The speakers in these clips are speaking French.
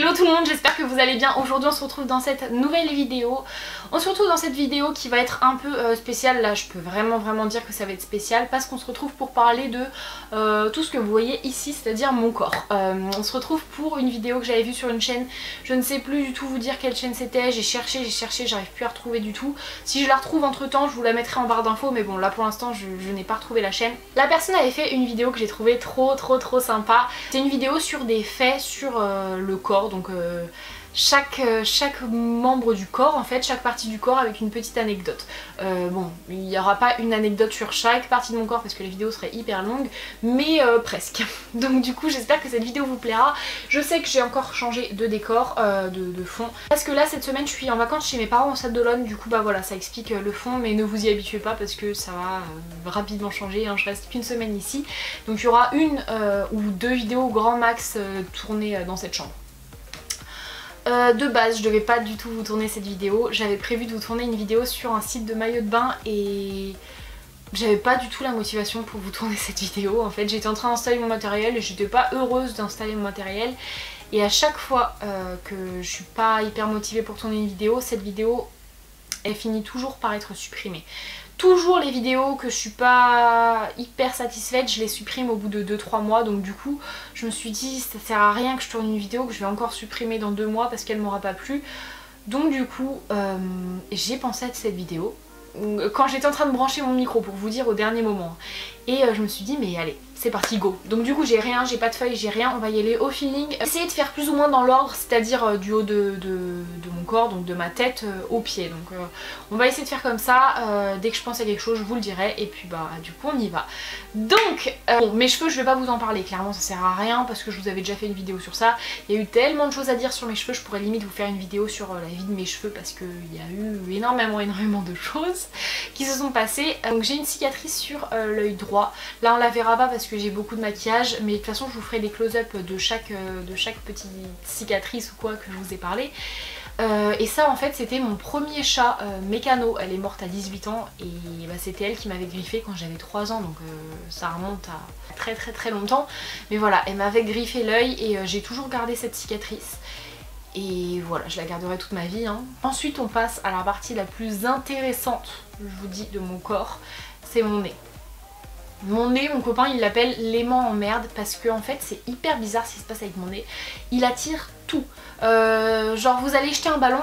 Hello tout le monde, j'espère que vous allez bien. Aujourd'hui on se retrouve dans cette nouvelle vidéo. On se retrouve dans cette vidéo qui va être un peu spéciale. Là je peux vraiment dire que ça va être spécial parce qu'on se retrouve pour parler de tout ce que vous voyez ici, c'est-à-dire mon corps. On se retrouve pour une vidéo que j'avais vue sur une chaîne. Je ne sais plus du tout vous dire quelle chaîne c'était. J'ai cherché, j'arrive plus à retrouver du tout. Si je la retrouve entre temps je vous la mettrai en barre d'infos, mais bon là pour l'instant je n'ai pas retrouvé la chaîne. La personne avait fait une vidéo que j'ai trouvée trop sympa. C'est une vidéo sur des faits sur le corps, donc chaque membre du corps en fait, chaque partie du corps avec une petite anecdote. Bon, il n'y aura pas une anecdote sur chaque partie de mon corps parce que les vidéos seraient hyper longues, mais presque. Donc du coup j'espère que cette vidéo vous plaira. Je sais que j'ai encore changé de décor, de fond, parce que là cette semaine je suis en vacances chez mes parents en Stade d'Olonne, du coup bah voilà ça explique le fond, mais ne vous y habituez pas parce que ça va rapidement changer, hein. Je reste qu'une semaine ici, donc il y aura une ou deux vidéos au grand max tournées dans cette chambre. De base je devais pas du tout vous tourner cette vidéo, j'avais prévu de vous tourner une vidéo sur un site de maillot de bain et j'avais pas du tout la motivation pour vous tourner cette vidéo. En fait j'étais en train d'installer mon matériel et j'étais pas heureuse d'installer mon matériel, et à chaque fois que je suis pas hyper motivée pour tourner une vidéo, cette vidéo elle finit toujours par être supprimée. Toujours les vidéos que je suis pas hyper satisfaite, je les supprime au bout de 2-3 mois, donc du coup je me suis dit ça sert à rien que je tourne une vidéo que je vais encore supprimer dans 2 mois parce qu'elle m'aura pas plu. Donc du coup j'ai pensé à cette vidéo quand j'étais en train de brancher mon micro, pour vous dire, au dernier moment, et je me suis dit mais allez c'est parti, go. Donc du coup j'ai rien, j'ai pas de feuilles, j'ai rien, on va y aller au feeling. Essayer de faire plus ou moins dans l'ordre, c'est-à-dire du haut de mon corps, donc de ma tête aux pieds. Donc on va essayer de faire comme ça, dès que je pense à quelque chose je vous le dirai, et puis bah du coup on y va. Donc bon, mes cheveux je vais pas vous en parler, clairement ça sert à rien parce que je vous avais déjà fait une vidéo sur ça. Il y a eu tellement de choses à dire sur mes cheveux, je pourrais limite vous faire une vidéo sur la vie de mes cheveux parce qu'il y a eu énormément de choses qui se sont passées. Donc j'ai une cicatrice sur l'œil droit, là on la verra pas parce que j'ai beaucoup de maquillage, mais de toute façon je vous ferai des close-up de chaque petite cicatrice ou quoi que je vous ai parlé. Et ça en fait c'était mon premier chat mécano, elle est morte à 18 ans et bah, c'était elle qui m'avait griffé quand j'avais 3 ans, donc ça remonte à très longtemps. Mais voilà, elle m'avait griffé l'œil et j'ai toujours gardé cette cicatrice. Et voilà, je la garderai toute ma vie, hein. Ensuite on passe à la partie la plus intéressante, je vous dis, de mon corps, c'est mon nez. Mon nez, mon copain il l'appelle l'aimant en merde parce que en fait c'est hyper bizarre ce qui se passe avec mon nez. Il attire tout. Genre vous allez jeter un ballon,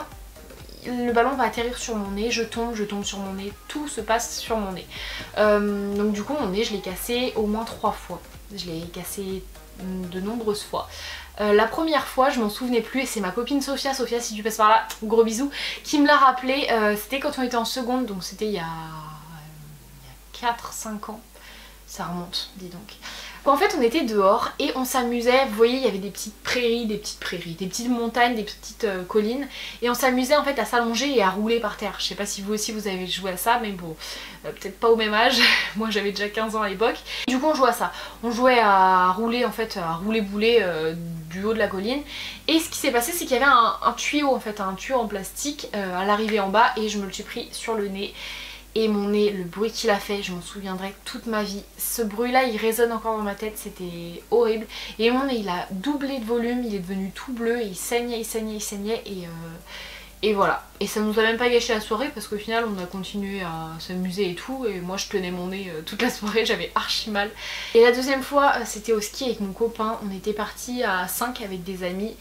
le ballon va atterrir sur mon nez, je tombe sur mon nez, tout se passe sur mon nez. Donc du coup mon nez je l'ai cassé au moins 3 fois. Je l'ai cassé de nombreuses fois. La première fois je m'en souvenais plus et c'est ma copine Sophia si tu passes par là, gros bisous, qui me l'a rappelé. C'était quand on était en seconde, donc c'était il y a 4-5 ans. Ça remonte, dis donc. En fait on était dehors et on s'amusait, vous voyez il y avait des petites prairies, des petites montagnes, des petites collines, et on s'amusait en fait à s'allonger et à rouler par terre. Je sais pas si vous aussi vous avez joué à ça, mais bon, peut-être pas au même âge, moi j'avais déjà 15 ans à l'époque. Du coup on jouait à ça, on jouait à rouler en fait, à rouler boulet du haut de la colline, et ce qui s'est passé c'est qu'il y avait un tuyau en fait, un tuyau en plastique à l'arrivée en bas, et je me le suis pris sur le nez. Et mon nez, le bruit qu'il a fait, je m'en souviendrai toute ma vie. Ce bruit là il résonne encore dans ma tête, c'était horrible. Et mon nez il a doublé de volume, il est devenu tout bleu, et il saignait, et voilà. Et ça nous a même pas gâché la soirée parce qu'au final on a continué à s'amuser et tout, et moi je tenais mon nez toute la soirée, j'avais archi mal. Et la deuxième fois c'était au ski avec mon copain, on était partis à 5 avec des amis,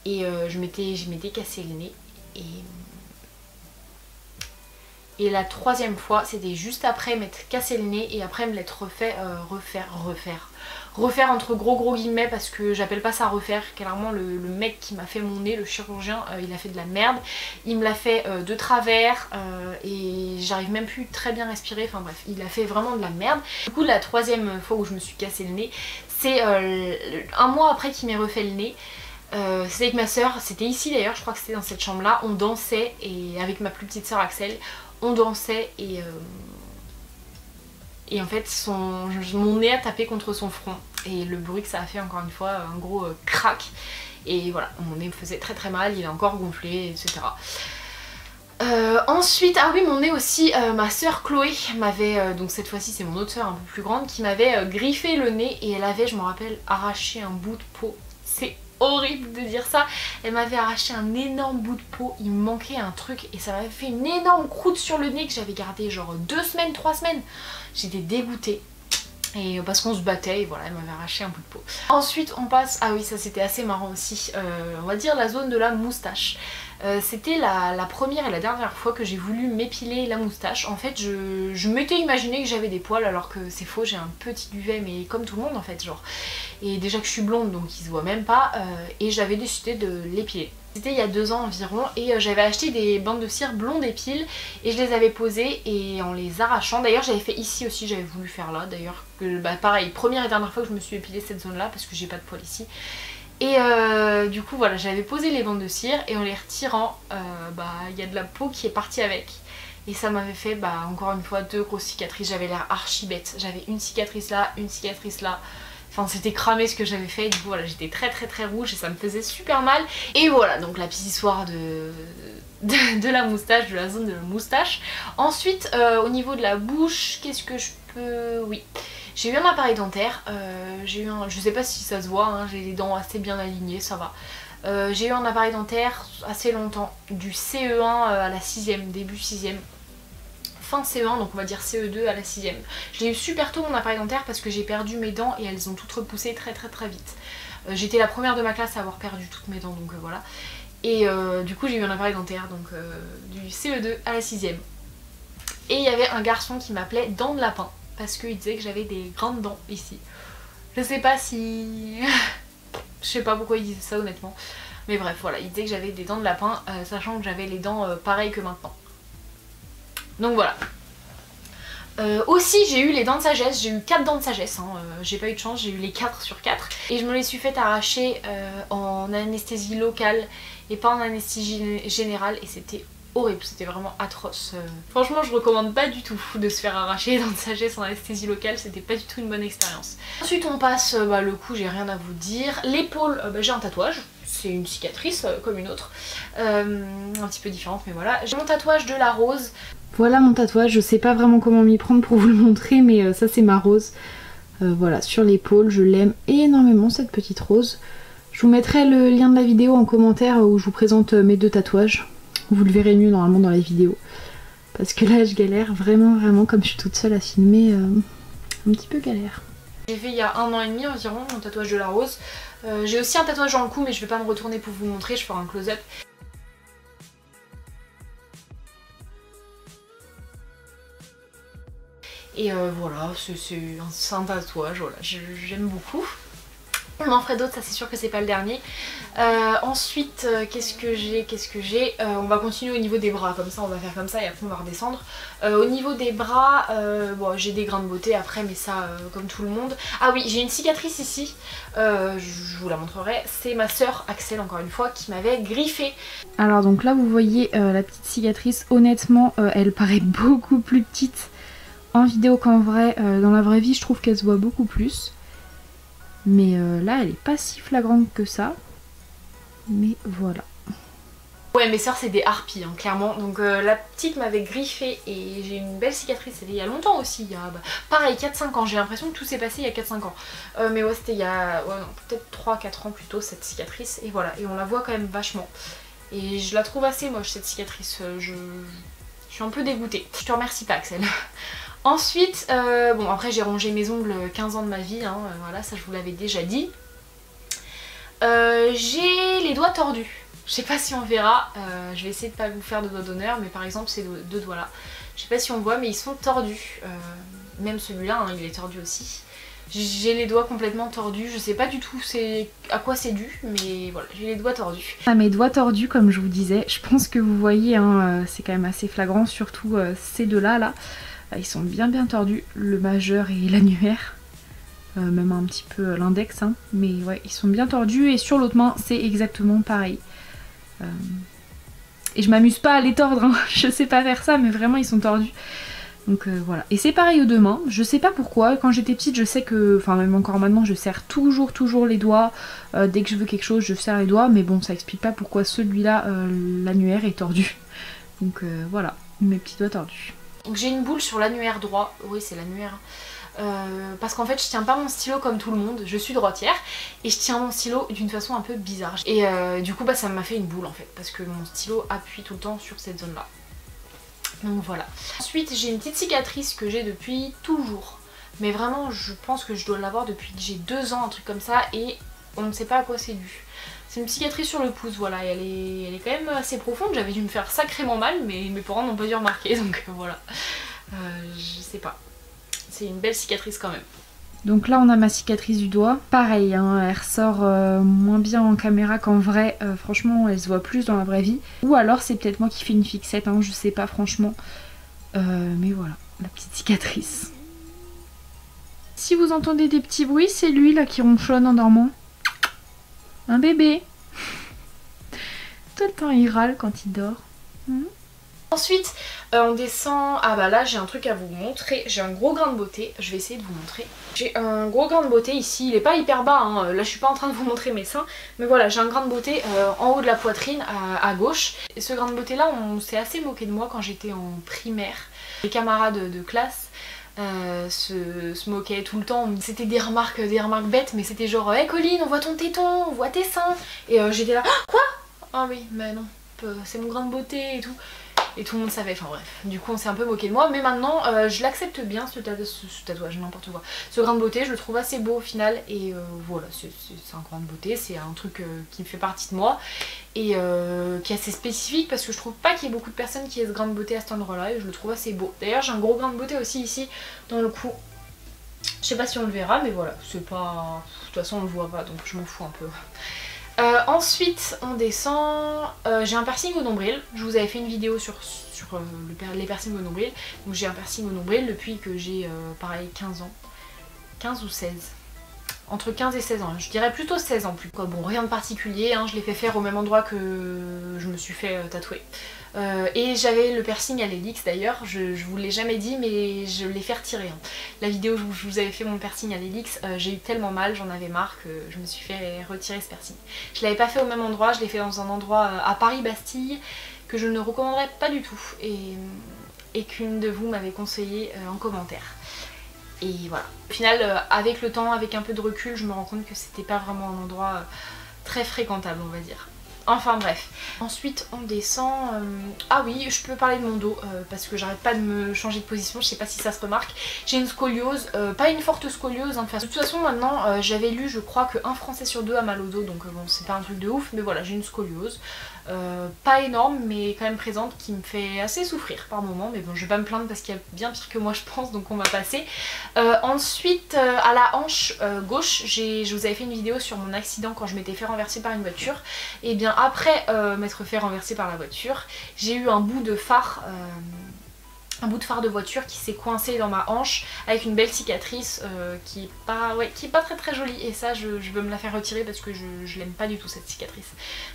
et je m'étais cassé le nez. Et la troisième fois c'était juste après m'être cassé le nez et après me l'être refaire entre gros guillemets parce que j'appelle pas ça refaire. Clairement le mec qui m'a fait mon nez, le chirurgien, il a fait de la merde. Il me l'a fait de travers et j'arrive même plus très bien respirer, enfin bref, il a fait vraiment de la merde. Du coup la troisième fois où je me suis cassé le nez, c'est un mois après qu'il m'ait refait le nez. C'était avec ma soeur, c'était ici d'ailleurs, je crois que c'était dans cette chambre là, on dansait, et avec ma plus petite soeur Axel, on dansait et en fait mon nez a tapé contre son front, et le bruit que ça a fait, encore une fois, un gros crack, et voilà, mon nez me faisait très mal, il a encore gonflé, etc. Ensuite, ah oui, mon nez aussi, ma soeur Chloé m'avait, donc cette fois-ci c'est mon autre soeur un peu plus grande, qui m'avait griffé le nez, et elle avait, je me rappelle, arraché un bout de peau. C'est horrible de dire ça. Elle m'avait arraché un énorme bout de peau, il me manquait un truc et ça m'avait fait une énorme croûte sur le nez que j'avais gardé genre 2 semaines, 3 semaines. J'étais dégoûtée. Et parce qu'on se battait et voilà, elle m'avait arraché un bout de peau. Ensuite on passe, ah oui ça c'était assez marrant aussi, on va dire la zone de la moustache. C'était la première et la dernière fois que j'ai voulu m'épiler la moustache. En fait je m'étais imaginé que j'avais des poils alors que c'est faux, j'ai un petit duvet mais comme tout le monde en fait genre. Et déjà que je suis blonde donc il se voit même pas et j'avais décidé de l'épiler. C'était il y a 2 ans environ et j'avais acheté des bandes de cire blonde épile et je les avais posées et en les arrachant, d'ailleurs j'avais fait ici aussi, j'avais voulu faire là d'ailleurs, pareil, première et dernière fois que je me suis épilée cette zone là parce que j'ai pas de poils ici. Et du coup voilà, j'avais posé les bandes de cire et en les retirant, il y a de la peau qui est partie avec. Et ça m'avait fait encore une fois 2 grosses cicatrices, j'avais l'air archi bête. J'avais une cicatrice là, une cicatrice là. Enfin c'était cramé ce que j'avais fait, du coup voilà j'étais très rouge et ça me faisait super mal. Et voilà donc la petite histoire de la moustache, de la zone de la moustache. Ensuite au niveau de la bouche, qu'est-ce que je peux... Oui, j'ai eu un appareil dentaire, je sais pas si ça se voit, hein, j'ai les dents assez bien alignées, ça va. J'ai eu un appareil dentaire assez longtemps, du CE1 à la 6ème, début 6ème. Fin CE1, donc on va dire CE2 à la 6ème. Je l'ai eu super tôt mon appareil dentaire parce que j'ai perdu mes dents et elles ont toutes repoussé très vite. J'étais la première de ma classe à avoir perdu toutes mes dents donc voilà. Et du coup j'ai eu un appareil dentaire donc du CE2 à la 6ème. Et il y avait un garçon qui m'appelait dent de lapin parce qu'il disait que j'avais des grandes dents ici. Je sais pas si... je sais pas pourquoi il disait ça honnêtement. Mais bref voilà, il disait que j'avais des dents de lapin sachant que j'avais les dents pareilles que maintenant. Donc voilà. Aussi j'ai eu les dents de sagesse, j'ai eu 4 dents de sagesse, hein. J'ai pas eu de chance, j'ai eu les 4 sur 4. Et je me les suis fait arracher en anesthésie locale et pas en anesthésie générale et c'était horrible, c'était vraiment atroce. Franchement je recommande pas du tout de se faire arracher les dents de sagesse en anesthésie locale, c'était pas du tout une bonne expérience. Ensuite on passe, le cou j'ai rien à vous dire. L'épaule, j'ai un tatouage. C'est une cicatrice comme une autre, un petit peu différente mais voilà. J'ai mon tatouage de la rose. Voilà mon tatouage, je sais pas vraiment comment m'y prendre pour vous le montrer mais ça c'est ma rose. Voilà, sur l'épaule, je l'aime énormément cette petite rose. Je vous mettrai le lien de la vidéo en commentaire où je vous présente mes 2 tatouages. Vous le verrez mieux normalement dans la vidéo. Parce que là je galère vraiment comme je suis toute seule à filmer, un petit peu galère. J'ai fait il y a 1 an et demi environ mon tatouage de la rose. J'ai aussi un tatouage dans le cou mais je vais pas me retourner pour vous montrer, je ferai un close-up. Et voilà, c'est un tatouage, voilà, j'aime beaucoup. On en ferait d'autres, ça c'est sûr que c'est pas le dernier. Ensuite, qu'est-ce que j'ai on va continuer au niveau des bras, comme ça on va faire comme ça et après on va redescendre. Au niveau des bras, bon, j'ai des grains de beauté après mais ça comme tout le monde. Ah oui, j'ai une cicatrice ici, je vous la montrerai, c'est ma sœur Axel encore une fois qui m'avait griffé. Alors donc là vous voyez la petite cicatrice, honnêtement elle paraît beaucoup plus petite en vidéo qu'en vrai. Dans la vraie vie je trouve qu'elle se voit beaucoup plus. Mais là elle est pas si flagrante que ça. Mais voilà. Ouais mes sœurs c'est des harpies hein, clairement. Donc la petite m'avait griffé et j'ai une belle cicatrice. C'était il y a longtemps aussi. Il y a pareil 4-5 ans. J'ai l'impression que tout s'est passé il y a 4-5 ans. Mais ouais c'était il y a peut-être 3-4 ans plutôt cette cicatrice. Et voilà. Et on la voit quand même vachement. Et je la trouve assez moche cette cicatrice. Je suis un peu dégoûtée. Je te remercie pas Axel. Ensuite, bon après j'ai rongé mes ongles 15 ans de ma vie, hein, voilà ça je vous l'avais déjà dit. J'ai les doigts tordus, je sais pas si on verra, je vais essayer de pas vous faire de doigts d'honneur mais par exemple ces 2 doigts là, je sais pas si on voit mais ils sont tordus, même celui-là hein, il est tordu aussi. J'ai les doigts complètement tordus, je sais pas du tout à quoi c'est dû mais voilà j'ai les doigts tordus. Ah, mes doigts tordus comme je vous disais, je pense que vous voyez hein, c'est quand même assez flagrant surtout ces 2 là. Ils sont bien tordus, le majeur et l'annulaire, même un petit peu l'index, hein. Mais ouais ils sont bien tordus et sur l'autre main c'est exactement pareil. Et je m'amuse pas à les tordre, hein. Je sais pas faire ça mais vraiment ils sont tordus. Donc voilà, et c'est pareil aux 2 mains, je sais pas pourquoi, quand j'étais petite je sais que, enfin même encore maintenant je serre toujours les doigts, dès que je veux quelque chose je serre les doigts, mais bon ça explique pas pourquoi celui-là, l'annulaire est tordu. Donc voilà, mes petits doigts tordus. Donc j'ai une boule sur l'annulaire droit, oui c'est l'annulaire, parce qu'en fait je tiens pas mon stylo comme tout le monde, je suis droitière et je tiens mon stylo d'une façon un peu bizarre. Et du coup bah ça m'a fait une boule en fait, parce que mon stylo appuie tout le temps sur cette zone là. Donc voilà. Ensuite j'ai une petite cicatrice que j'ai depuis toujours. Mais vraiment je pense que je dois l'avoir depuis que j'ai 2 ans, un truc comme ça, et on ne sait pas à quoi c'est dû. C'est une cicatrice sur le pouce, voilà, elle est quand même assez profonde, j'avais dû me faire sacrément mal mais mes parents n'ont pas dû remarquer, donc voilà. Je sais pas. C'est une belle cicatrice quand même. Donc là on a ma cicatrice du doigt, pareil hein, elle ressort moins bien en caméra qu'en vrai, franchement elle se voit plus dans la vraie vie. Ou alors c'est peut-être moi qui fais une fixette, hein, je sais pas franchement. Mais voilà, la petite cicatrice. Si vous entendez des petits bruits, c'est lui là qui ronchonne en dormant. Un bébé. Tout le temps il râle quand il dort. Ensuite on descend, ah bah là j'ai un truc à vous montrer, j'ai un gros grain de beauté, je vais essayer de vous montrer. J'ai un gros grain de beauté ici, il est pas hyper bas, hein. Là je suis pas en train de vous montrer mes seins, mais voilà j'ai un grain de beauté en haut de la poitrine à gauche. Et ce grain de beauté là on s'est assez moqué de moi quand j'étais en primaire. Les camarades de classe se moquaient tout le temps, c'était des remarques bêtes, mais c'était genre hey Colline on voit ton téton, on voit tes seins, et j'étais là quoi? Ah oui mais non, c'est mon grain de beauté et tout. Et tout le monde savait, enfin bref. Du coup on s'est un peu moqué de moi, mais maintenant je l'accepte bien ce tatouage, n'importe quoi. Ce grain de beauté, je le trouve assez beau au final, et voilà, c'est un grain de beauté, c'est un truc qui me fait partie de moi, et qui est assez spécifique, parce que je trouve pas qu'il y ait beaucoup de personnes qui aient ce grain de beauté à cet endroit-là, et je le trouve assez beau. D'ailleurs j'ai un gros grain de beauté aussi ici, dans le cou. Je sais pas si on le verra, mais voilà, c'est pas... De toute façon on le voit pas, donc je m'en fous un peu. Ensuite on descend, j'ai un piercing au nombril, je vous avais fait une vidéo sur les piercings au nombril, donc j'ai un piercing au nombril depuis que j'ai pareil 15 ans, 15 ou 16, entre 15 et 16 ans, je dirais plutôt 16 ans plus. Quoi, bon rien de particulier, hein, je l'ai fait faire au même endroit que je me suis fait tatouer. Et j'avais le piercing à l'hélix d'ailleurs, je vous l'ai jamais dit mais je l'ai fait retirer. Hein. La vidéo où je vous avais fait mon piercing à l'hélix, j'ai eu tellement mal, j'en avais marre que je me suis fait retirer ce piercing. Je l'avais pas fait au même endroit, je l'ai fait dans un endroit à Paris-Bastille que je ne recommanderais pas du tout et qu'une de vous m'avait conseillé en commentaire. Et voilà. Au final, avec le temps, avec un peu de recul, je me rends compte que c'était pas vraiment un endroit très fréquentable on va dire. Enfin bref. Ensuite on descend... Ah oui, je peux parler de mon dos parce que j'arrête pas de me changer de position, je sais pas si ça se remarque. J'ai une scoliose, pas une forte scoliose, hein, de toute façon maintenant j'avais lu je crois que 1 Français sur 2 a mal au dos, donc bon c'est pas un truc de ouf, mais voilà j'ai une scoliose. Pas énorme mais quand même présente, qui me fait assez souffrir par moment, mais bon je vais pas me plaindre parce qu'il y a bien pire que moi je pense, donc on va passer. Ensuite à la hanche gauche, je vous avais fait une vidéo sur mon accident quand je m'étais fait renverser par une voiture, et bien après m'être fait renverser par la voiture, j'ai eu un bout de phare de voiture qui s'est coincé dans ma hanche avec une belle cicatrice qui est pas très jolie, et ça je veux me la faire retirer parce que je l'aime pas du tout cette cicatrice.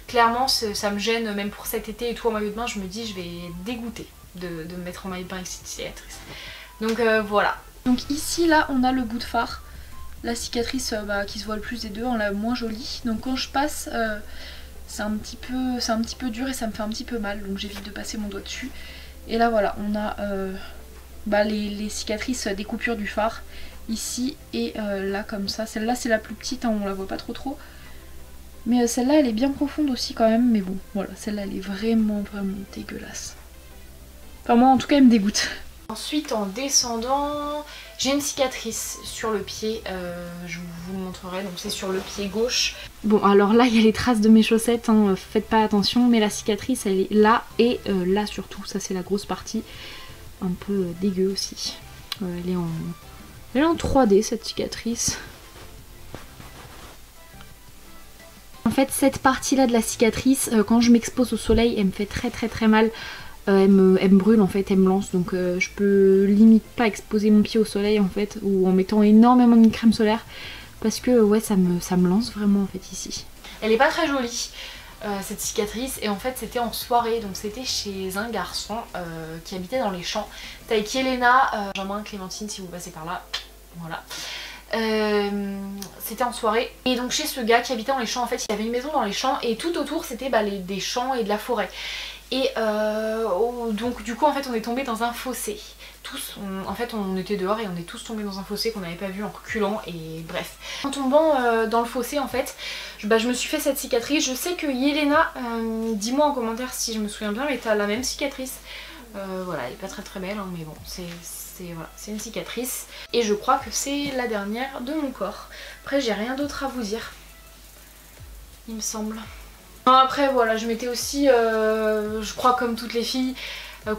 Clairement ça me gêne, même pour cet été et tout en maillot de bain, je me dis je vais être dégoûtée de me mettre en maillot de bain avec cette cicatrice. Donc voilà. Donc ici là on a le bout de phare, la cicatrice qui se voit le plus des deux, on l'a moins jolie, donc quand je passe c'est un petit peu dur et ça me fait un petit peu mal, donc j'évite de passer mon doigt dessus. Et là voilà, on a les cicatrices des coupures du phare ici et là comme ça. Celle-là c'est la plus petite, hein, on la voit pas trop. Mais celle-là elle est bien profonde aussi quand même, mais bon voilà, celle-là elle est vraiment dégueulasse. Enfin moi en tout cas elle me dégoûte. Ensuite en descendant, j'ai une cicatrice sur le pied, je vous le montrerai, donc c'est sur le pied gauche. Bon alors là il y a les traces de mes chaussettes, hein, faites pas attention, mais la cicatrice elle est là et là surtout, ça c'est la grosse partie, un peu dégueu aussi. Elle est en 3D cette cicatrice. En fait cette partie là de la cicatrice, quand je m'expose au soleil elle me fait très mal. Elle me brûle en fait, elle me lance, donc je peux limite pas exposer mon pied au soleil en fait, ou en mettant énormément de crème solaire, parce que ouais ça me lance vraiment en fait ici. Elle est pas très jolie cette cicatrice, et en fait c'était en soirée, donc c'était chez un garçon qui habitait dans les champs. C'était avec Elena, Benjamin, Clémentine si vous passez par là, voilà. C'était en soirée, et donc chez ce gars qui habitait dans les champs, en fait il y avait une maison dans les champs et tout autour c'était des champs et de la forêt. Et donc du coup en fait on est tombé dans un fossé. Tous, en fait on était dehors et on est tous tombés dans un fossé qu'on n'avait pas vu en reculant et bref. En tombant dans le fossé en fait, je me suis fait cette cicatrice. Je sais que Yelena, dis-moi en commentaire si je me souviens bien, mais t'as la même cicatrice. Voilà, elle est pas très belle hein, mais bon voilà, c'est une cicatrice. Et je crois que c'est la dernière de mon corps. Après j'ai rien d'autre à vous dire, il me semble. Après voilà, je m'étais aussi, je crois comme toutes les filles,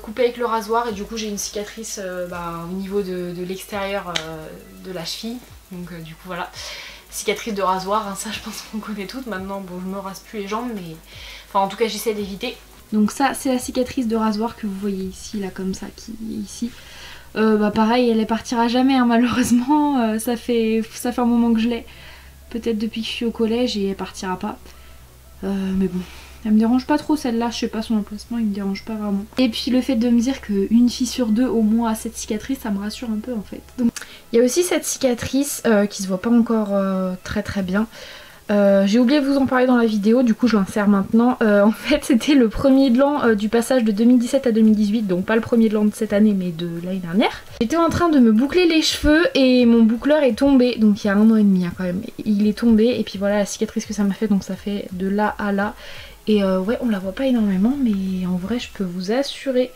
coupée avec le rasoir et du coup j'ai une cicatrice au niveau de l'extérieur de la cheville. Donc du coup voilà, cicatrice de rasoir, hein, ça je pense qu'on connaît toutes. Maintenant bon je me rase plus les jambes mais enfin en tout cas j'essaie d'éviter. Donc ça c'est la cicatrice de rasoir que vous voyez ici là comme ça qui est ici. Pareil elle partira jamais hein, malheureusement, ça fait un moment que je l'ai. Peut-être depuis que je suis au collège et elle partira pas. Mais bon, elle me dérange pas trop celle-là, je sais pas son emplacement, il me dérange pas vraiment. Et puis le fait de me dire qu'une fille sur deux au moins a cette cicatrice, ça me rassure un peu en fait. Donc, il y a aussi cette cicatrice qui se voit pas encore très bien. J'ai oublié de vous en parler dans la vidéo, du coup je l'insère maintenant. En fait c'était le premier de l'an du passage de 2017 à 2018, donc pas le premier de l'an de cette année mais de l'année dernière. J'étais en train de me boucler les cheveux et mon boucleur est tombé, donc il y a 1 an et demi hein, quand même. Il est tombé et puis voilà la cicatrice que ça m'a fait, donc ça fait de là à là. Et ouais on la voit pas énormément mais en vrai je peux vous assurer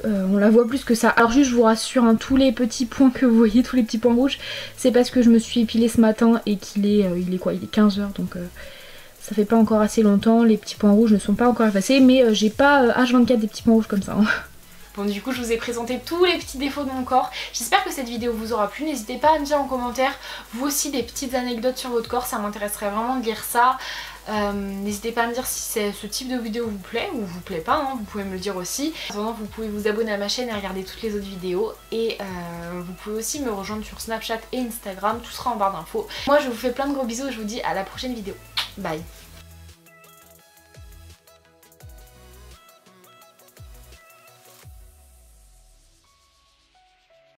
on la voit plus que ça. Alors juste je vous rassure, hein, tous les petits points que vous voyez, tous les petits points rouges, c'est parce que je me suis épilée ce matin et qu'il est, il est quoi, il est 15 h donc ça fait pas encore assez longtemps, les petits points rouges ne sont pas encore effacés mais j'ai pas H24 des petits points rouges comme ça. Hein. Bon du coup je vous ai présenté tous les petits défauts de mon corps. J'espère que cette vidéo vous aura plu. N'hésitez pas à me dire en commentaire vous aussi des petites anecdotes sur votre corps, ça m'intéresserait vraiment de lire ça. N'hésitez pas à me dire si ce type de vidéo vous plaît ou vous plaît pas, hein, vous pouvez me le dire aussi. En attendant vous pouvez vous abonner à ma chaîne et regarder toutes les autres vidéos. Et vous pouvez aussi me rejoindre sur Snapchat et Instagram, tout sera en barre d'infos. Moi je vous fais plein de gros bisous et je vous dis à la prochaine vidéo. Bye.